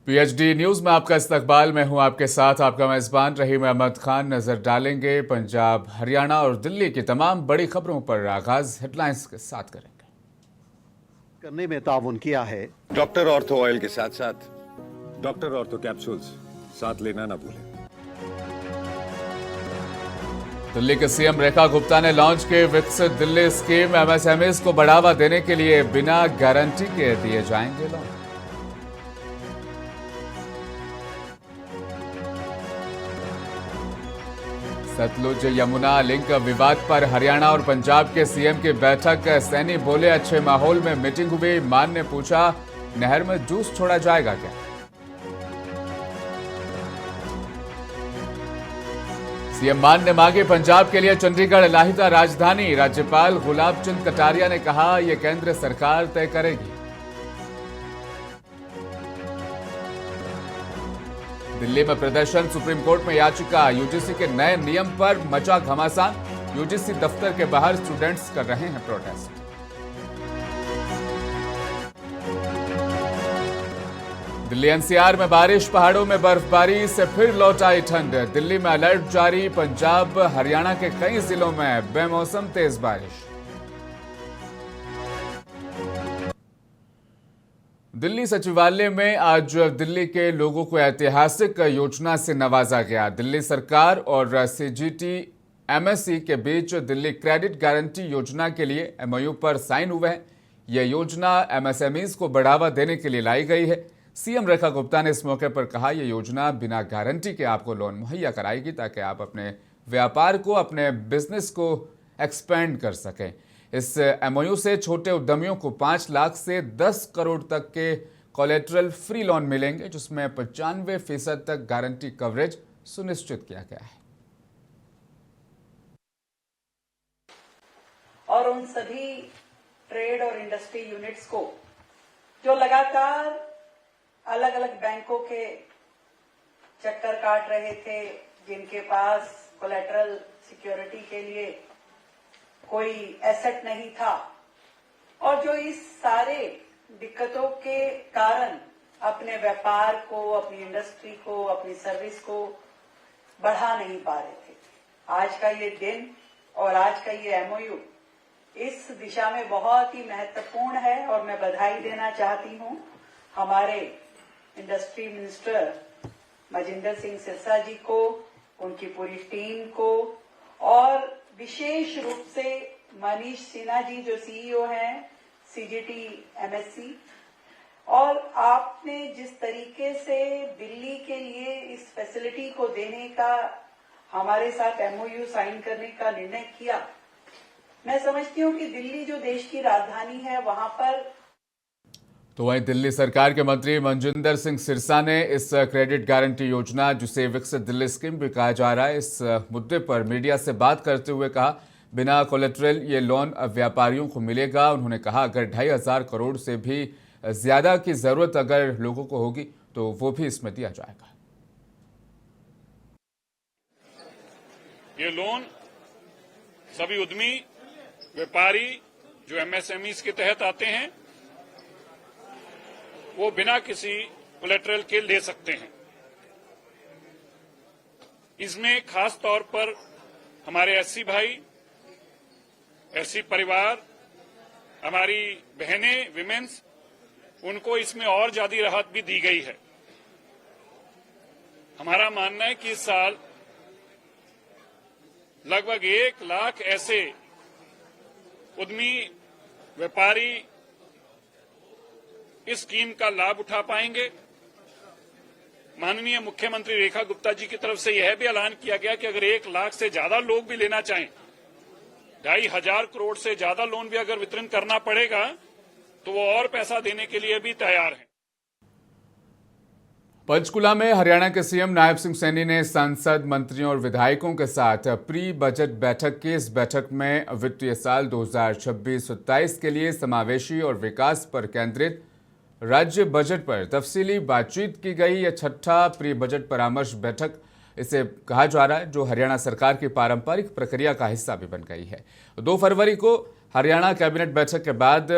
PhD news में आपका इस्तकबाल। मैं हूं आपके साथ आपका मेजबान रहीम अहमद खान। नजर डालेंगे पंजाब, हरियाणा और दिल्ली की तमाम बड़ी खबरों पर। आगाज हेडलाइंस के साथ करेंगे। करने में ताउन किया है डॉक्टर ऑर्थो ऑयल के साथ साथ डॉक्टर ऑर्थो कैप्सूल्स साथ लेना ना भूलें। दिल्ली के सीएम रेखा गुप्ता ने लॉन्च की विकसित दिल्ली स्कीम। एमएसएमईज को बढ़ावा देने के लिए बिना गारंटी के दिए जाएंगे लोन। सतलुज यमुना लिंक विवाद पर हरियाणा और पंजाब के सीएम की बैठक। सैनी बोले अच्छे माहौल में मीटिंग हुई। मान ने पूछा नहर में जूस छोड़ा जाएगा क्या। सीएम मान ने मांगी पंजाब के लिए चंडीगढ़ लाहिता राजधानी। राज्यपाल गुलाब चंद कटारिया ने कहा यह केंद्र सरकार तय करेगी। दिल्ली में प्रदर्शन, सुप्रीम कोर्ट में याचिका। यूजीसी के नए नियम पर मचा घमासान। यूजीसी दफ्तर के बाहर स्टूडेंट्स कर रहे हैं प्रोटेस्ट। दिल्ली एनसीआर में बारिश, पहाड़ों में बर्फबारी से फिर लौट आई ठंड। दिल्ली में अलर्ट जारी। पंजाब हरियाणा के कई जिलों में बेमौसम तेज बारिश। दिल्ली सचिवालय में आज दिल्ली के लोगों को ऐतिहासिक योजना से नवाजा गया। दिल्ली सरकार और सीजीटी एमएसई के बीच दिल्ली क्रेडिट गारंटी योजना के लिए एमओयू पर साइन हुए हैं। यह योजना एमएसएमईज को बढ़ावा देने के लिए लाई गई है। सीएम रेखा गुप्ता ने इस मौके पर कहा यह योजना बिना गारंटी के आपको लोन मुहैया कराएगी ताकि आप अपने व्यापार को, अपने बिजनेस को एक्सपेंड कर सकें। इस एमओयू से छोटे उद्यमियों को 5 लाख से 10 करोड़ तक के कोलेटरल फ्री लोन मिलेंगे, जिसमें 95% तक गारंटी कवरेज सुनिश्चित किया गया है। और उन सभी ट्रेड और इंडस्ट्री यूनिट्स को जो लगातार अलग अलग बैंकों के चक्कर काट रहे थे, जिनके पास कोलेटरल सिक्योरिटी के लिए कोई एसेट नहीं था और जो इस सारे दिक्कतों के कारण अपने व्यापार को, अपनी इंडस्ट्री को, अपनी सर्विस को बढ़ा नहीं पा रहे थे। आज का ये दिन और आज का ये एमओयू इस दिशा में बहुत ही महत्वपूर्ण है और मैं बधाई देना चाहती हूं हमारे इंडस्ट्री मिनिस्टर मजिंदर सिंह सिरसा जी को, उनकी पूरी टीम को और विशेष रूप से मनीष सिन्हा जी जो सीईओ हैं सीजीटी एमएससी। और आपने जिस तरीके से दिल्ली के लिए इस फैसिलिटी को देने का, हमारे साथ एमओयू साइन करने का निर्णय किया, मैं समझती हूँ कि दिल्ली जो देश की राजधानी है वहां पर। तो वहीं दिल्ली सरकार के मंत्री मनजिंदर सिंह सिरसा ने इस क्रेडिट गारंटी योजना, जिसे विकसित दिल्ली स्कीम भी कहा जा रहा है, इस मुद्दे पर मीडिया से बात करते हुए कहा बिना कोलेटरल ये लोन व्यापारियों को मिलेगा। उन्होंने कहा अगर 2,500 करोड़ से भी ज्यादा की जरूरत अगर लोगों को होगी तो वो भी इसमें दिया जाएगा। ये लोन सभी उद्यमी व्यापारी जो एमएसएमईज के तहत आते हैं वो बिना किसी कोलेटरल के ले सकते हैं। इसमें खास तौर पर हमारे एससी भाई, एससी परिवार, हमारी बहनें, विमेन्स, उनको इसमें और ज्यादा राहत भी दी गई है। हमारा मानना है कि इस साल लगभग 1 लाख ऐसे उद्यमी व्यापारी इस स्कीम का लाभ उठा पाएंगे। माननीय मुख्यमंत्री रेखा गुप्ता जी की तरफ से यह भी ऐलान किया गया कि अगर 1 लाख से ज्यादा लोग भी लेना चाहें, 2,500 करोड़ से ज्यादा लोन भी अगर वितरण करना पड़ेगा तो वो और पैसा देने के लिए भी तैयार हैं। पंचकुला में हरियाणा के सीएम नायब सिंह सैनी ने सांसद, मंत्रियों और विधायकों के साथ प्री बजट बैठक की। इस बैठक में वित्तीय साल 2026-27 के लिए समावेशी और विकास पर केंद्रित राज्य बजट पर तफसीली बातचीत की गई। यह 6ठा प्री बजट परामर्श बैठक इसे कहा जा रहा है, जो हरियाणा सरकार की पारंपरिक प्रक्रिया का हिस्सा भी बन गई है। 2 फरवरी को हरियाणा कैबिनेट बैठक के बाद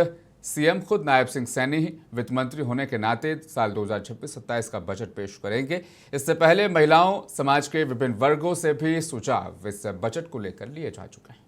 सीएम खुद नायब सिंह सैनी ही वित्त मंत्री होने के नाते साल 2026-27 का बजट पेश करेंगे। इससे पहले महिलाओं, समाज के विभिन्न वर्गों से भी सुझाव इस बजट को लेकर लिए जा चुके हैं।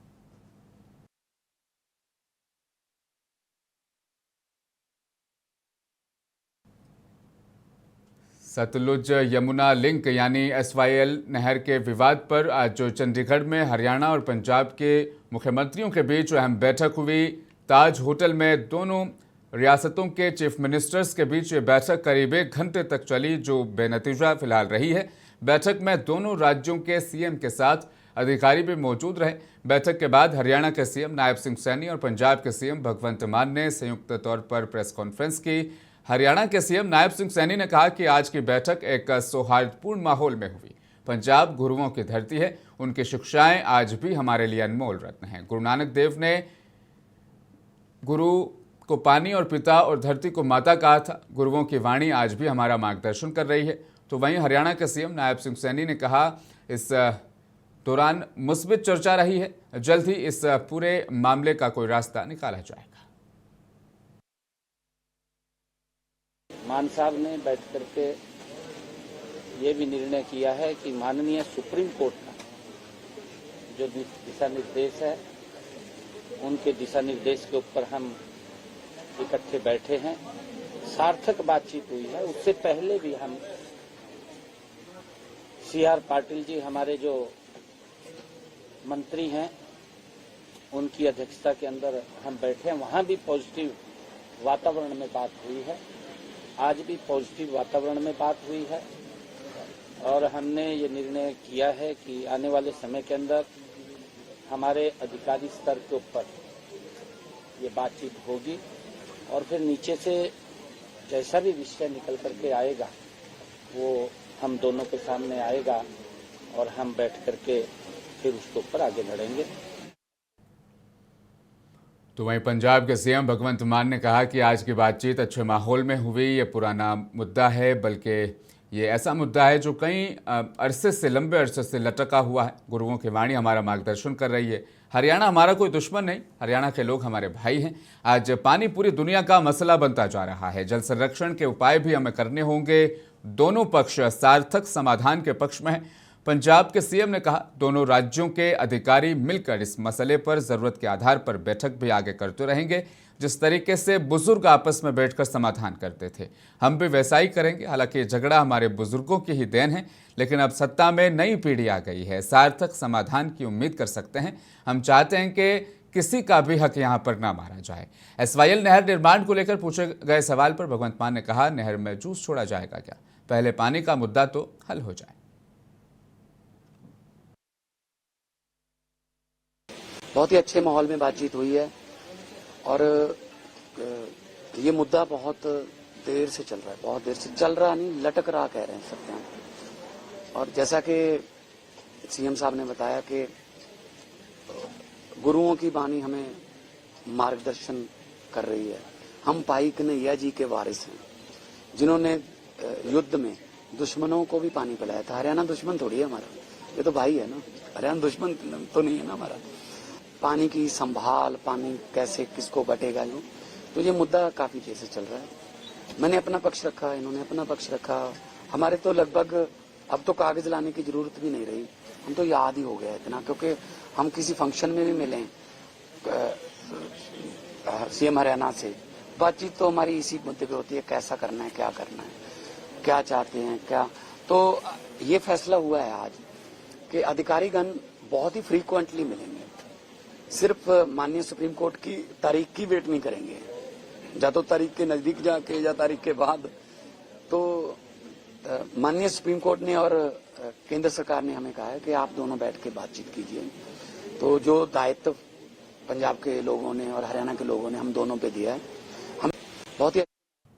सतलुज यमुना लिंक यानी SYL नहर के विवाद पर आज चंडीगढ़ में हरियाणा और पंजाब के मुख्यमंत्रियों के बीच अहम बैठक हुई। ताज होटल में दोनों रियासतों के चीफ मिनिस्टर्स के बीच ये बैठक करीब 1 घंटे तक चली, जो बेनतीजा फिलहाल रही है। बैठक में दोनों राज्यों के सीएम के साथ अधिकारी भी मौजूद रहे। बैठक के बाद हरियाणा के सीएम नायब सिंह सैनी और पंजाब के सीएम भगवंत मान ने संयुक्त तौर पर प्रेस कॉन्फ्रेंस की। हरियाणा के सीएम नायब सिंह सैनी ने कहा कि आज की बैठक एक सौहार्दपूर्ण माहौल में हुई। पंजाब गुरुओं की धरती है, उनकी शिक्षाएं आज भी हमारे लिए अनमोल रत्न हैं। गुरु नानक देव ने गुरु को पानी और पिता और धरती को माता कहा था। गुरुओं की वाणी आज भी हमारा मार्गदर्शन कर रही है। तो वहीं हरियाणा के सीएम नायब सिंह सैनी ने कहा, इस दौरान मुस्बित चर्चा रही है। जल्द ही इस पूरे मामले का कोई रास्ता निकाला जाएगा। मान साहब ने बैठ करके ये भी निर्णय किया है कि माननीय सुप्रीम कोर्ट का जो दिशा निर्देश है, उनके दिशा निर्देश के ऊपर हम इकट्ठे बैठे हैं। सार्थक बातचीत हुई है। उससे पहले भी हम CR पाटिल जी, हमारे जो मंत्री हैं, उनकी अध्यक्षता के अंदर हम बैठे हैं। वहां भी पॉजिटिव वातावरण में बात हुई है। आज भी पॉजिटिव वातावरण में बात हुई है और हमने ये निर्णय किया है कि आने वाले समय के अंदर हमारे अधिकारी स्तर के ऊपर ये बातचीत होगी और फिर नीचे से जैसा भी विषय निकल करके आएगा वो हम दोनों के सामने आएगा और हम बैठ करके फिर उसके ऊपर आगे बढ़ेंगे। तो वहीं पंजाब के सीएम भगवंत मान ने कहा कि आज की बातचीत अच्छे माहौल में हुई। ये पुराना मुद्दा है, बल्कि ये ऐसा मुद्दा है जो कई लंबे अरसे से लटका हुआ है। गुरुओं की वाणी हमारा मार्गदर्शन कर रही है। हरियाणा हमारा कोई दुश्मन नहीं, हरियाणा के लोग हमारे भाई हैं। आज पानी पूरी दुनिया का मसला बनता जा रहा है। जल संरक्षण के उपाय भी हमें करने होंगे। दोनों पक्ष सार्थक समाधान के पक्ष में हैं। पंजाब के सीएम ने कहा, दोनों राज्यों के अधिकारी मिलकर इस मसले पर जरूरत के आधार पर बैठक भी आगे करते रहेंगे। जिस तरीके से बुजुर्ग आपस में बैठकर समाधान करते थे, हम भी वैसा ही करेंगे। हालांकि ये झगड़ा हमारे बुजुर्गों की ही देन है, लेकिन अब सत्ता में नई पीढ़ी आ गई है। सार्थक समाधान की उम्मीद कर सकते हैं। हम चाहते हैं कि किसी का भी हक यहाँ पर ना मारा जाए। SYL नहर निर्माण को लेकर पूछे गए सवाल पर भगवंत मान ने कहा, नहर में जूस छोड़ा जाएगा क्या? पहले पानी का मुद्दा तो हल हो जाए। बहुत ही अच्छे माहौल में बातचीत हुई है और ये मुद्दा बहुत देर से चल रहा है, बहुत देर से चल रहा नहीं, लटक रहा कह रहे हैं सकते हैं। और जैसा कि सीएम साहब ने बताया कि गुरुओं की वाणी हमें मार्गदर्शन कर रही है। हम भाई कन्हैया जी के वारिस हैं, जिन्होंने युद्ध में दुश्मनों को भी पानी पिलाया था। हरियाणा दुश्मन थोड़ी है हमारा, ये तो भाई है ना। हरियाणा दुश्मन तो नहीं है ना हमारा। पानी की संभाल, पानी कैसे किसको बटेगा, यूं तो ये मुद्दा काफी देर से चल रहा है। मैंने अपना पक्ष रखा, इन्होंने अपना पक्ष रखा। हमारे तो लगभग अब तो कागज लाने की जरूरत भी नहीं रही, हम तो याद ही हो गया इतना, क्योंकि हम किसी फंक्शन में भी मिले सीएम हरियाणा से, बातचीत तो हमारी इसी मुद्दे पे होती है, कैसा करना है, क्या करना है, क्या चाहते हैं, क्या। तो ये फैसला हुआ है आज कि अधिकारीगण बहुत ही फ्रीक्वेंटली मिलेंगे। सिर्फ माननीय सुप्रीम कोर्ट की तारीख की वेट नहीं करेंगे, या तो तारीख के नजदीक जाके या तारीख के बाद। तो माननीय सुप्रीम कोर्ट ने और केंद्र सरकार ने हमें कहा है कि आप दोनों बैठ के बातचीत कीजिए। तो जो दायित्व पंजाब के लोगों ने और हरियाणा के लोगों ने हम दोनों पे दिया है, हम बहुत ही।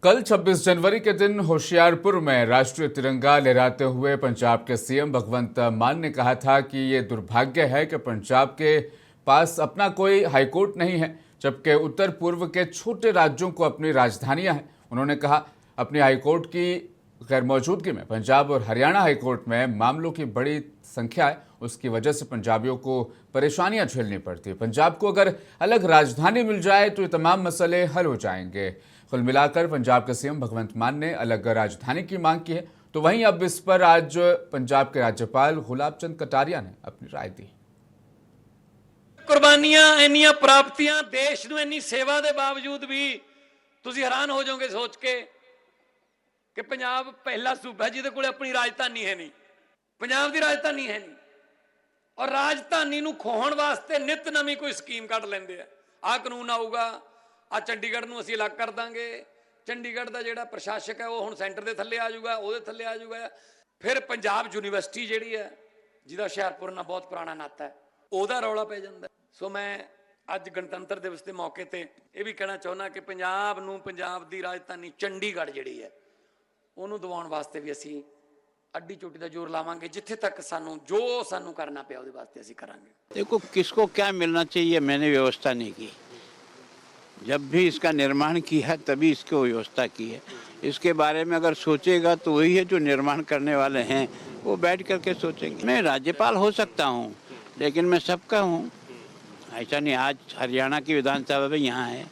कल 26 जनवरी के दिन होशियारपुर में राष्ट्रीय तिरंगा लहराते हुए पंजाब के सीएम भगवंत मान ने कहा था कि ये दुर्भाग्य है कि पंजाब के पास अपना कोई हाईकोर्ट नहीं है, जबकि उत्तर पूर्व के छोटे राज्यों को अपनी राजधानियां हैं। उन्होंने कहा, अपनी हाईकोर्ट की गैर मौजूदगी में पंजाब और हरियाणा हाईकोर्ट में मामलों की बड़ी संख्या है। उसकी वजह से पंजाबियों को परेशानियां झेलनी पड़ती है। पंजाब को अगर अलग राजधानी मिल जाए तो ये तमाम मसले हल हो जाएंगे। कुल मिलाकर पंजाब के सीएम भगवंत मान ने अलग राजधानी की मांग की है, तो वहीं अब इस पर आज पंजाब के राज्यपाल गुलाब चंद कटारिया ने अपनी राय दी। कुर्बानियां इन्नियां प्राप्तियां देश ਨੂੰ ਇੰਨੀ ਸੇਵਾ ਦੇ ਬਾਵਜੂਦ ਵੀ ਤੁਸੀਂ ਹੈਰਾਨ ਹੋ ਜਾਓਗੇ ਸੋਚ ਕੇ ਕਿ ਪੰਜਾਬ ਪਹਿਲਾ ਸੂਬਾ ਜਿਹਦੇ ਕੋਲ ਆਪਣੀ ਰਾਜਧਾਨੀ ਹੈ ਨਹੀਂ। ਪੰਜਾਬ ਦੀ ਰਾਜਧਾਨੀ ਹੈ ਨਹੀਂ ਔਰ ਰਾਜਧਾਨੀ ਨੂੰ ਖੋਹਣ ਵਾਸਤੇ ਨਿਤ ਨਵੀਂ ਕੋਈ ਸਕੀਮ ਕੱਢ ਲੈਂਦੇ ਆ। ਆਹ ਕਾਨੂੰਨ ਆਊਗਾ, ਆ ਚੰਡੀਗੜ੍ਹ ਨੂੰ ਅਸੀਂ ਅਲੱਗ ਕਰ ਦਾਂਗੇ, ਚੰਡੀਗੜ੍ਹ ਦਾ ਜਿਹੜਾ ਪ੍ਰਸ਼ਾਸਕ ਹੈ ਉਹ ਹੁਣ ਸੈਂਟਰ ਦੇ ਥੱਲੇ ਆ ਜਾਊਗਾ, ਉਹਦੇ ਥੱਲੇ ਆ ਜਾਊਗਾ। ਫਿਰ ਪੰਜਾਬ ਯੂਨੀਵਰਸਿਟੀ ਜਿਹੜੀ ਹੈ ਜਿਹਦਾ ਹੁਸ਼ਿਆਰਪੁਰ ਨਾਲ ਬਹੁਤ ਪੁਰਾਣਾ ਨਾਤਾ ਹੈ ਉਹਦਾ ਰੌਲਾ ਪੈ ਜਾਂਦਾ। ਸੋ ਮੈਂ ਅੱਜ ਗਣਤੰਤਰ ਦਿਵਸ ਦੇ ਮੌਕੇ ਤੇ ਇਹ ਵੀ ਕਹਿਣਾ ਚਾਹੁੰਦਾ ਕਿ ਪੰਜਾਬ ਨੂੰ ਪੰਜਾਬ ਦੀ ਰਾਜਧਾਨੀ ਚੰਡੀਗੜ੍ਹ ਜਿਹੜੀ ਹੈ ਉਹਨੂੰ ਦਿਵਾਉਣ ਵਾਸਤੇ ਵੀ ਅਸੀਂ ਅੱਡੀ ਚੋਟੀ ਦਾ ਜ਼ੋਰ ਲਾਵਾਂਗੇ। ਜਿੱਥੇ तक जो सानू करना पे ਉਹਦੇ ਵਾਸਤੇ ਅਸੀਂ ਕਰਾਂਗੇ। देखो किसको क्या मिलना चाहिए मैंने व्यवस्था नहीं की। जब भी इसका निर्माण किया है तभी इसको व्यवस्था की है। इसके बारे में अगर सोचेगा तो वही है जो निर्माण करने वाले हैं, वो बैठ करके सोचेंगे। मैं राज्यपाल हो सकता हूँ लेकिन मैं सबका हूँ, ऐसा नहीं। आज हरियाणा की विधानसभा भी यहाँ है,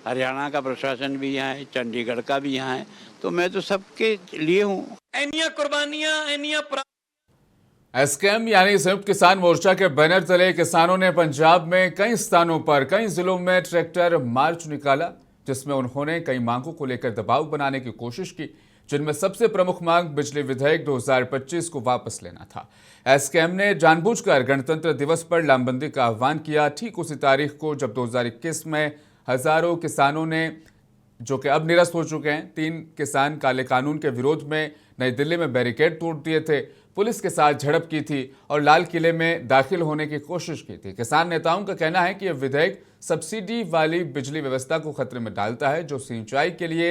हरियाणा का प्रशासन भी यहाँ है, चंडीगढ़ का भी यहाँ है, तो मैं तो सबके लिए हूँ। ਇੰਨੀਆਂ ਕੁਰਬਾਨੀਆਂ ਇੰਨੀਆਂ एसकेएम यानी संयुक्त किसान मोर्चा के बैनर तले किसानों ने पंजाब में कई स्थानों पर कई जिलों में ट्रैक्टर मार्च निकाला, जिसमें उन्होंने कई मांगों को लेकर दबाव बनाने की कोशिश की, जिनमें सबसे प्रमुख मांग बिजली विधेयक 2025 को वापस लेना था। एसकेएम ने जानबूझकर गणतंत्र दिवस पर लामबंदी का आह्वान किया, ठीक उसी तारीख को जब 2021 में हजारों किसानों ने, जो कि अब निरस्त हो चुके हैं, 3 किसान काले कानून के विरोध में नई दिल्ली में बैरिकेड तोड़ दिए थे, पुलिस के साथ झड़प की थी और लाल किले में दाखिल होने की कोशिश की थी। किसान नेताओं का कहना है कि यह विधेयक सब्सिडी वाली बिजली व्यवस्था को खतरे में डालता है, जो सिंचाई के लिए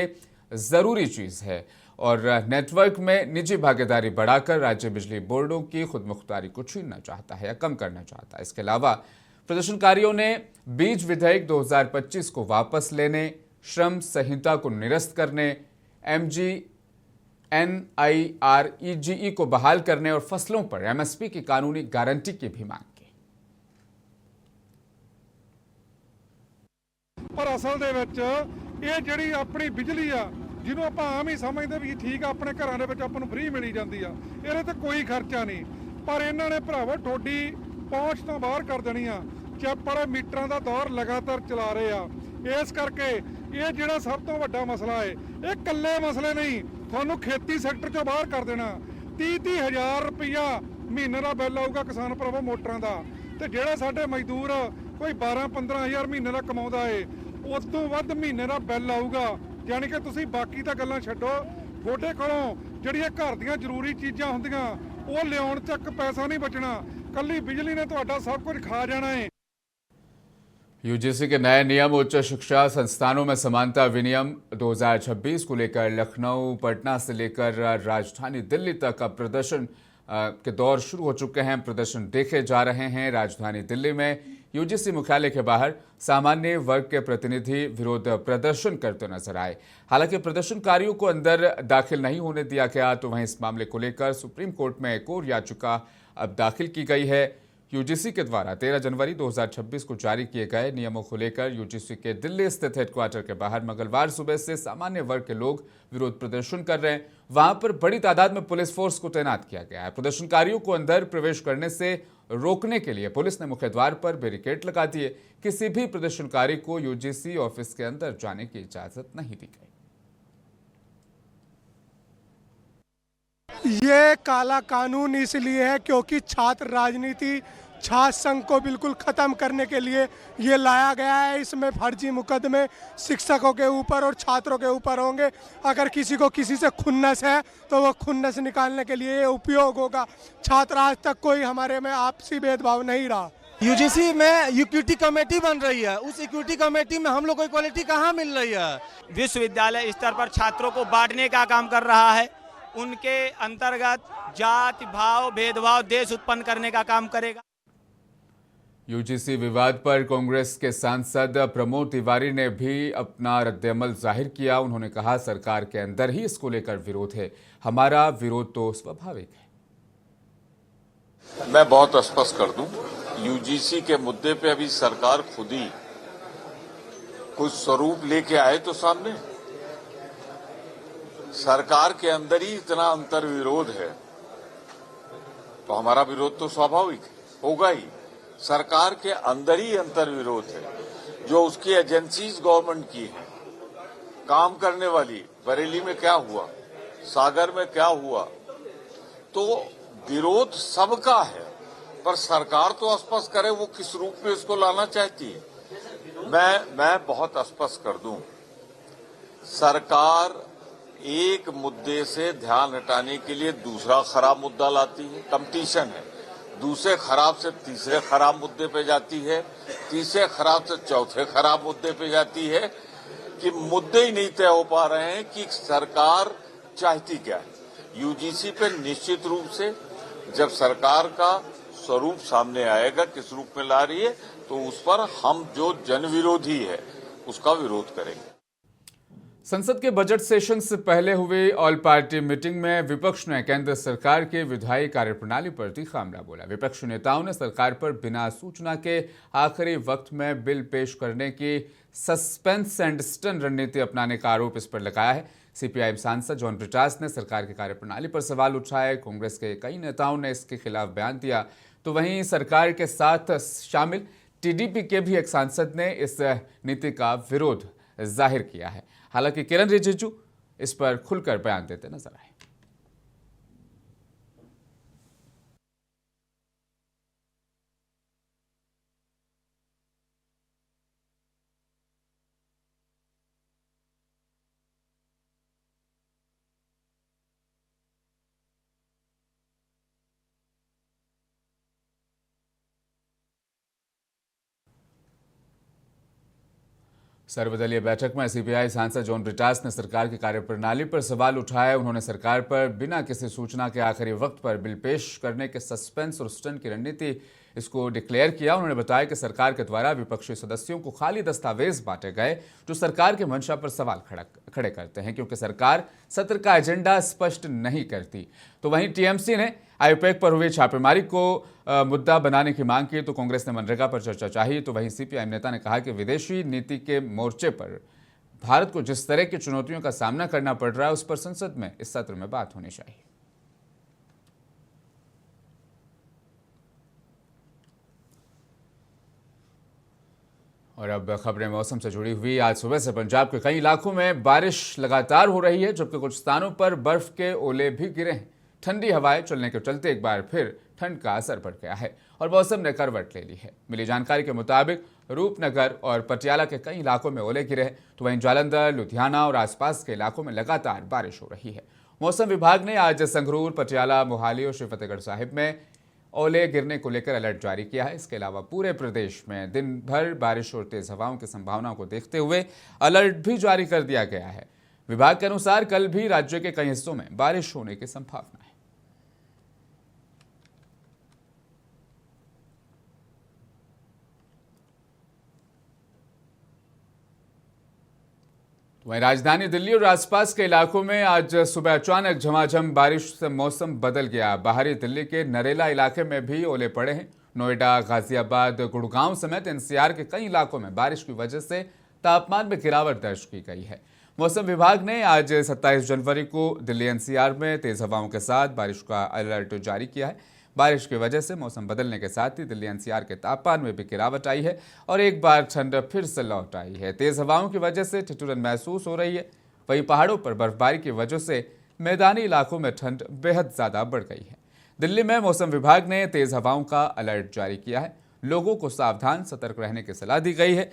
जरूरी चीज है, और नेटवर्क में निजी भागीदारी बढ़ाकर राज्य बिजली बोर्डों की खुदमुख्तारी को छीनना चाहता है या कम करना चाहता है। इसके अलावा प्रदर्शनकारियों ने बीज विधेयक 2025 को वापस लेने, श्रम संहिता को निरस्त करने, NIREGE को बहाल करने और फसलों पर MSP की कानूनी गारंटी की भी मांग की। पर असल ਦੇ ਵਿੱਚ ਇਹ ਜਿਹੜੀ ਆਪਣੀ ਬਿਜਲੀ ਆ ਜਿਹਨੂੰ ਆਪਾਂ ਆਮ ਹੀ ਸਮਝਦੇ ਵੀ ਠੀਕ ਆ, ਆਪਣੇ ਘਰਾਂ ਦੇ ਵਿੱਚ ਆਪਾਂ ਨੂੰ ਫ੍ਰੀ ਮਿਲੀ ਜਾਂਦੀ ਆ, ਇਹਦੇ ਤੇ ਕੋਈ ਖਰਚਾ ਨਹੀਂ। ਪਰ ਇਹਨਾਂ ਨੇ ਭਰਾਵੋ ਤੁਹਾਡੀ ਪਹੁੰਚ ਤੋਂ ਬਾਹਰ ਕਰ ਦੇਣੀ ਆ। ਚੱਪੜ ਮੀਟਰਾਂ ਦਾ ਦੌਰ ਲਗਾਤਾਰ ਚਲਾ ਰਹੇ ਆ। ਇਸ ਕਰਕੇ ਇਹ ਜਿਹੜਾ ਸਭ ਤੋਂ ਵੱਡਾ ਮਸਲਾ ਹੈ, ਇਹ ਇਕੱਲੇ ਮਸਲੇ ਨਹੀਂ, ਤੁਹਾਨੂੰ ਖੇਤੀ ਸੈਕਟਰ ਚੋਂ ਬਾਹਰ ਕਰ ਦੇਣਾ। 30-30 ਹਜ਼ਾਰ ਰੁਪਈਆ ਮਹੀਨੇ ਦਾ ਬਿੱਲ ਆਊਗਾ ਕਿਸਾਨ ਭਰਾਵੋ ਮੋਟਰਾਂ ਦਾ, ਤੇ ਜਿਹੜਾ ਸਾਡੇ ਮਜ਼ਦੂਰ ਕੋਈ 12-15 ਹਜ਼ਾਰ ਮਹੀਨੇ ਦਾ ਕਮਾਉਂਦਾ ਏ, ਉਸ ਤੋਂ ਵੱਧ ਮਹੀਨੇ ਦਾ ਬਿੱਲ ਆਊਗਾ। ਯਾਨੀ ਕਿ ਤੁਸੀਂ ਬਾਕੀ ਤਾਂ ਗੱਲਾਂ ਛੱਡੋ, ਤੁਹਾਡੇ ਕੋਲੋਂ ਜਿਹੜੀਆਂ ਘਰ ਦੀਆਂ ਜ਼ਰੂਰੀ ਚੀਜ਼ਾਂ ਹੁੰਦੀਆਂ ਉਹ ਲਿਆਉਣ ਤੱਕ ਪੈਸਾ ਨਹੀਂ ਬਚਣਾ, ਕੱਲੀ ਬਿਜਲੀ ਨੇ ਤੁਹਾਡਾ ਸਭ कुछ खा जाना है। यूजीसी के नए नियम उच्च शिक्षा संस्थानों में समानता विनियम 2026 को लेकर लखनऊ, पटना से लेकर राजधानी दिल्ली तक अब प्रदर्शन के दौर शुरू हो चुके हैं। प्रदर्शन देखे जा रहे हैं। राजधानी दिल्ली में यूजीसी मुख्यालय के बाहर सामान्य वर्ग के प्रतिनिधि विरोध प्रदर्शन करते नजर आए। हालांकि प्रदर्शनकारियों को अंदर दाखिल नहीं होने दिया गया, तो वहीं इस मामले को लेकर सुप्रीम कोर्ट में एक और याचिका अब दाखिल की गई है। यूजीसी के द्वारा 13 जनवरी 2026 को जारी किए गए नियमों को लेकर यूजीसी के दिल्ली स्थित हेडक्वार्टर के बाहर मंगलवार सुबह से सामान्य वर्ग के लोग विरोध प्रदर्शन कर रहे हैं। वहां पर बड़ी तादाद में पुलिस फोर्स को तैनात किया गया है। प्रदर्शनकारियों को अंदर प्रवेश करने से रोकने के लिए पुलिस ने मुख्य द्वार पर बैरिकेड लगा दिए। किसी भी प्रदर्शनकारी को यूजीसी ऑफिस के अंदर जाने की इजाजत नहीं दी गई। ये काला कानून इसलिए है क्योंकि छात्र राजनीति, छात्र संघ को बिल्कुल ख़त्म करने के लिए ये लाया गया है। इसमें फर्जी मुकदमे शिक्षकों के ऊपर और छात्रों के ऊपर होंगे। अगर किसी को किसी से खुन्नस है तो वो खुन्नस निकालने के लिए ये उपयोग होगा। छात्र आज तक कोई हमारे में आपसी भेदभाव नहीं रहा। यूजीसी में इक्विटी कमेटी बन रही है, उस इक्विटी कमेटी में हम लोग को इक्वालिटी कहाँ मिल रही है? विश्वविद्यालय स्तर पर छात्रों को बांटने का काम कर रहा है। उनके अंतर्गत जाति भाव भेदभाव देश उत्पन्न करने का काम करेगा। यूजीसी विवाद पर कांग्रेस के सांसद प्रमोद तिवारी ने भी अपना रद्देअमल जाहिर किया। उन्होंने कहा, सरकार के अंदर ही इसको लेकर विरोध है, हमारा विरोध तो स्वाभाविक है। मैं बहुत स्पष्ट कर दूं, यूजीसी के मुद्दे पे अभी सरकार खुद ही कुछ स्वरूप लेके आए तो सामने सरकार के अंदर ही इतना अंतर विरोध है, तो हमारा विरोध तो स्वाभाविक होगा ही। सरकार के अंदर ही अंतर विरोध है, जो उसकी एजेंसीज गवर्नमेंट की है, काम करने वाली। बरेली में क्या हुआ, सागर में क्या हुआ, तो विरोध सबका है, पर सरकार तो स्पष्ट करे वो किस रूप में इसको लाना चाहती है। मैं बहुत स्पष्ट कर दूं, सरकार एक मुद्दे से ध्यान हटाने के लिए दूसरा खराब मुद्दा लाती है, कंपटीशन है, दूसरे खराब से तीसरे खराब मुद्दे पे जाती है, तीसरे खराब से चौथे खराब मुद्दे पे जाती है, कि मुद्दे ही नहीं तय हो पा रहे हैं कि सरकार चाहती क्या है। यूजीसी पे निश्चित रूप से जब सरकार का स्वरूप सामने आएगा किस रूप में ला रही है, तो उस पर हम जो जन विरोधी है उसका विरोध करेंगे। संसद के बजट सेशन से पहले हुई ऑल पार्टी मीटिंग में विपक्ष ने केंद्र सरकार के विधायी कार्यप्रणाली पर तीखा हमला बोला। विपक्षी नेताओं ने सरकार पर बिना सूचना के आखिरी वक्त में बिल पेश करने की सस्पेंस एंड स्टन रणनीति अपनाने का आरोप इस पर लगाया है। सीपीआई सांसद जॉन ब्रिटास ने सरकार की कार्यप्रणाली पर सवाल उठाए। कांग्रेस के कई नेताओं ने इसके खिलाफ बयान दिया, तो वहीं सरकार के साथ शामिल टीडीपी के भी एक सांसद ने इस नीति का विरोध जाहिर किया है। हालांकि किरण रिजिजू इस पर खुलकर बयान देते नजर आए। सर्वदलीय बैठक में सीपीआई सांसद जॉन ब्रिटास ने सरकार की कार्यप्रणाली पर सवाल उठाए। उन्होंने सरकार पर बिना किसी सूचना के आखिरी वक्त पर बिल पेश करने के सस्पेंस और स्टन की रणनीति इसको डिक्लेयर किया। उन्होंने बताया कि सरकार के द्वारा विपक्षी सदस्यों को खाली दस्तावेज बांटे गए जो सरकार के मंशा पर सवाल खड़े करते हैं, क्योंकि सरकार सत्र का एजेंडा स्पष्ट नहीं करती। तो वहीं टीएमसी ने आईपैक पर हुई छापेमारी को मुद्दा बनाने की मांग की, तो कांग्रेस ने मनरेगा पर चर्चा चाहिए। तो वहीं सीपीआई नेता ने कहा कि विदेशी नीति के मोर्चे पर भारत को जिस तरह की चुनौतियों का सामना करना पड़ रहा है उस पर संसद में इस सत्र में बात होनी चाहिए। और अब खबरें मौसम से जुड़ी हुई। आज सुबह से पंजाब के कई इलाकों में बारिश लगातार हो रही है, जबकि कुछ स्थानों पर बर्फ के ओले भी गिरे हैं। ठंडी हवाएं चलने के चलते एक बार फिर ठंड का असर बढ़ गया है और मौसम ने करवट ले ली है। मिली जानकारी के मुताबिक रूपनगर और पटियाला के कई इलाकों में ओले गिरे हैं, तो वहीं जालंधर, लुधियाना और आसपास के इलाकों में लगातार बारिश हो रही है। मौसम विभाग ने आज संगरूर, पटियाला, मोहाली और श्री फतेहगढ़ साहिब में ओले गिरने को लेकर अलर्ट जारी किया है। इसके अलावा पूरे प्रदेश में दिन भर बारिश और तेज हवाओं की संभावना को देखते हुए अलर्ट भी जारी कर दिया गया है। विभाग के अनुसार कल भी राज्य के कई हिस्सों में बारिश होने की संभावना है। वहीं राजधानी दिल्ली और आसपास के इलाकों में आज सुबह अचानक झमाझम बारिश से मौसम बदल गया। बाहरी दिल्ली के नरेला इलाके में भी ओले पड़े हैं। नोएडा, गाजियाबाद, गुड़गांव समेत एनसीआर के कई इलाकों में बारिश की वजह से तापमान में गिरावट दर्ज की गई है। मौसम विभाग ने आज 27 जनवरी को दिल्ली एनसीआर में तेज हवाओं के साथ बारिश का अलर्ट जारी किया है। बारिश की वजह से मौसम बदलने के साथ ही दिल्ली एनसीआर के तापमान में भी गिरावट आई है और एक बार ठंड फिर से लौट आई है। तेज हवाओं की वजह से ठिठुरन महसूस हो रही है। वहीं पहाड़ों पर बर्फबारी की वजह से मैदानी इलाकों में ठंड बेहद ज़्यादा बढ़ गई है। दिल्ली में मौसम विभाग ने तेज हवाओं का अलर्ट जारी किया है। लोगों को सावधान, सतर्क रहने की सलाह दी गई है।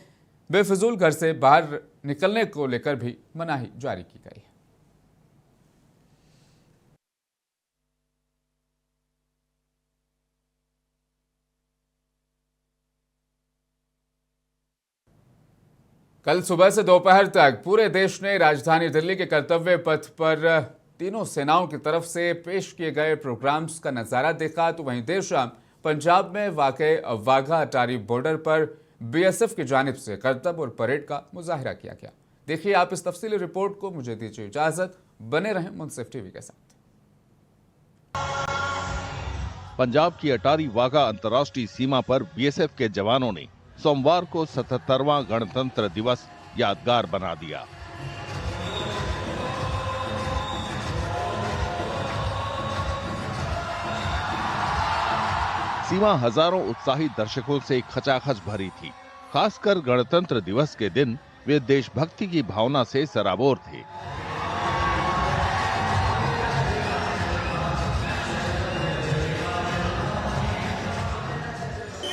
बेफिजूल घर से बाहर निकलने को लेकर भी मनाही जारी की गई है। कल सुबह से दोपहर तक पूरे देश ने राजधानी दिल्ली के कर्तव्य पथ पर तीनों सेनाओं की तरफ से पेश किए गए प्रोग्राम्स का नजारा देखा। तो वहीं देर शाम पंजाब में वाक़े वाघा अटारी बॉर्डर पर बीएसएफ की जानिब से करतब और परेड का मुजाहिरा किया गया। देखिए आप इस तफसीली रिपोर्ट को। मुझे दीजिए इजाजत, बने रहें मुंसिफ टीवी के साथ। पंजाब की अटारी वाघा अंतर्राष्ट्रीय सीमा पर बीएसएफ के जवानों ने सोमवार को 77वां गणतंत्र दिवस यादगार बना दिया। सीमा हजारों उत्साही दर्शकों से खचाखच भरी थी। खासकर गणतंत्र दिवस के दिन वे देशभक्ति की भावना से सराबोर थे।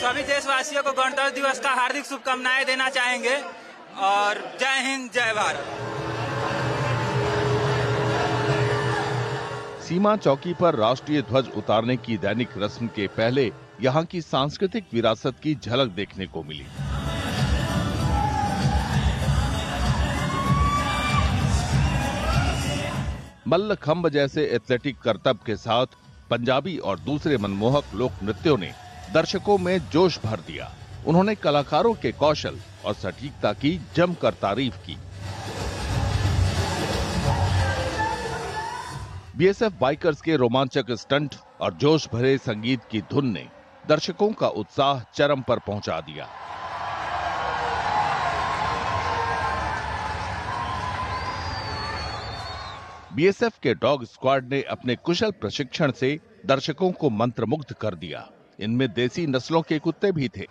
सभी देशवासियों को गणतंत्र दिवस का हार्दिक शुभकामनाएं देना चाहेंगे और जय हिंद जय भारत। सीमा चौकी पर राष्ट्रीय ध्वज उतारने की दैनिक रस्म के पहले यहाँ की सांस्कृतिक विरासत की झलक देखने को मिली। मल्लखंब जैसे एथलेटिक करतब के साथ पंजाबी और दूसरे मनमोहक लोक नृत्यों ने दर्शकों में जोश भर दिया। उन्होंने कलाकारों के कौशल और सटीकता की जमकर तारीफ की। बीएसएफ बाइकर्स के रोमांचक स्टंट और जोश भरे संगीत की धुन ने दर्शकों का उत्साह चरम पर पहुंचा दिया। बीएसएफ के डॉग स्क्वाड ने अपने कुशल प्रशिक्षण से दर्शकों को मंत्रमुग्ध कर दिया। इनमें देसी नस्लों के कुत्ते भी थे।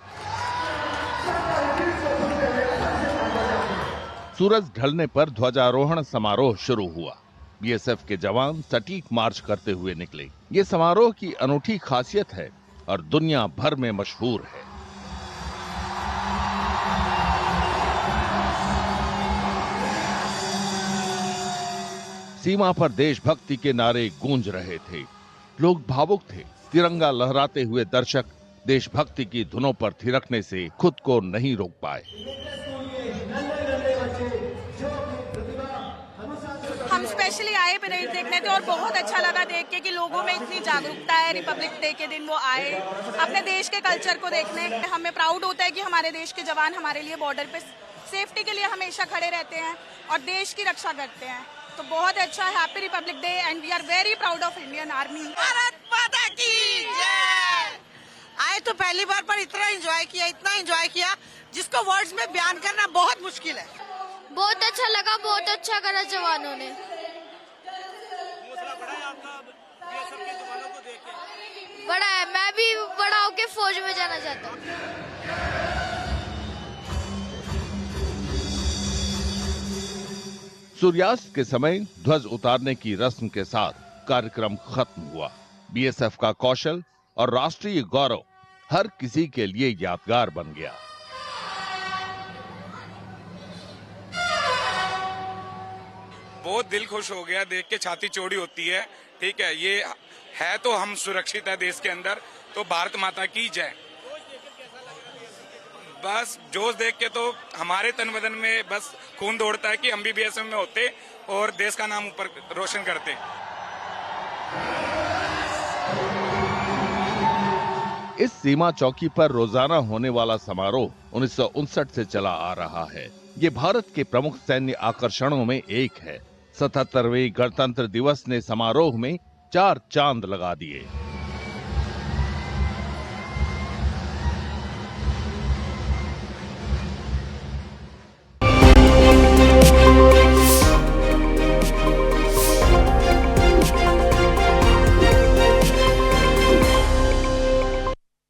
सूरज ढलने पर ध्वजारोहण समारोह शुरू हुआ। बीएसएफ के जवान सटीक मार्च करते हुए निकले। ये समारोह की अनूठी खासियत है और दुनिया भर में मशहूर है। सीमा पर देशभक्ति के नारे गूंज रहे थे। लोग भावुक थे। तिरंगा लहराते हुए दर्शक देशभक्ति की धुनों पर थिरकने से खुद को नहीं रोक पाए। हम स्पेशली आए परेड देखने थे और बहुत अच्छा लगा देख के कि लोगों में इतनी जागरूकता है। रिपब्लिक डे के दिन वो आए अपने देश के कल्चर को देखने। हमें प्राउड होता है कि हमारे देश के जवान हमारे लिए बॉर्डर पे सेफ्टी के लिए हमेशा खड़े रहते हैं और देश की रक्षा करते हैं। तो बहुत अच्छा है। Happy Republic Day and we are very proud of Indian army. Bharat माता की जय। आए तो पहली बार पर इतना एंजॉय किया जिसको वर्ड्स में बयान करना बहुत मुश्किल है। बहुत अच्छा लगा, बहुत अच्छा करा जवानों ने। बड़ा है, मैं भी बड़ा होके फौज में जाना चाहता हूँ। सूर्यास्त के समय ध्वज उतारने की रस्म के साथ कार्यक्रम खत्म हुआ। बीएसएफ का कौशल और राष्ट्रीय गौरव हर किसी के लिए यादगार बन गया। बहुत दिल खुश हो गया देख के, छाती चौड़ी होती है। ठीक है, ये है तो हम सुरक्षित है देश के अंदर, तो भारत माता की जय। बस जोश देख के तो हमारे तन बदन में बस खून दौड़ता है कि हम भी बीएसएफ में होते और देश का नाम ऊपर रोशन करते। इस सीमा चौकी पर रोजाना होने वाला समारोह 1959 से चला आ रहा है। ये भारत के प्रमुख सैन्य आकर्षणों में एक है। 77वें गणतंत्र दिवस ने समारोह में 4 चांद लगा दिए।